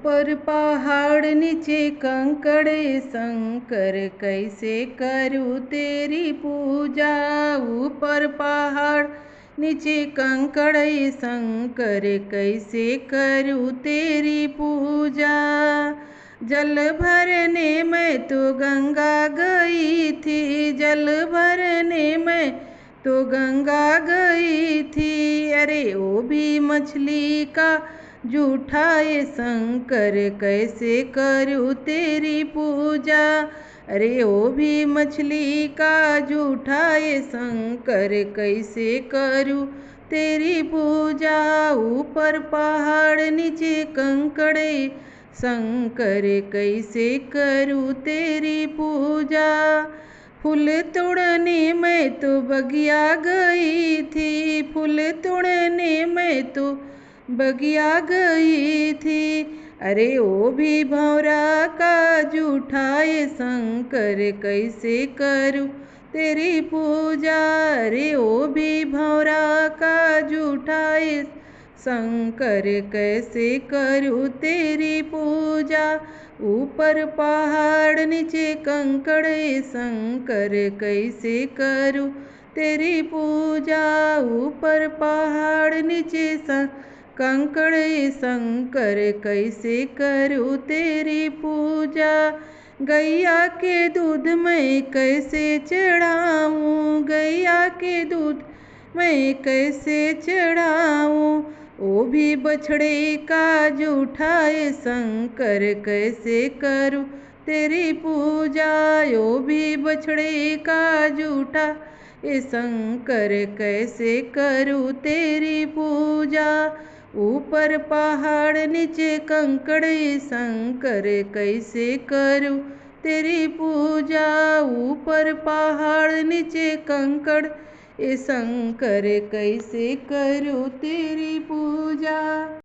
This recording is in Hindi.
ऊपर पहाड़ नीचे कंकड़े शंकर कैसे करूँ तेरी पूजा। ऊपर पहाड़ नीचे कंकड़े शंकर कैसे करूँ तेरी पूजा। जल भरने मैं तो गंगा गई थी, जल भरने मैं तो गंगा गई थी। अरे वो भी मछली का जूठा ये शंकर कैसे करूँ तेरी पूजा। अरे वो भी मछली का जूठा ये शंकर कैसे करूँ तेरी पूजा। ऊपर पहाड़ नीचे कंकड़े शंकर कैसे करूँ तेरी पूजा। फूल तोड़ने मैं तो बगिया गई थी, फूल तोड़ने मैं तो बगिया गई थी। अरे वो भी भंवरा का जूठा ये शंकर कैसे करूँ तेरी पूजा। अरे वो भी भंवरा का जूठा ये शंकर कैसे करूँ तेरी पूजा। ऊपर पहाड़ नीचे कंकड़े शंकर कैसे करूँ तेरी पूजा। ऊपर पहाड़ नीचे कंकड़े शंकर कैसे करूँ तेरी पूजा। गैया के दूध मैं कैसे चढ़ाऊँ, गैया के दूध मैं कैसे चढ़ाऊँ। वो भी बछड़े का जूठा ये शंकर कैसे करूँ तेरी पूजा। वो भी बछड़े का जूठा ये शंकर कैसे करूँ तेरी पूजा। ऊपर पहाड़ नीचे कंकड़े शंकर कैसे करूँ तेरी पूजा। ऊपर पहाड़ नीचे कंकड़ ये शंकर कैसे करूँ तेरी पूजा।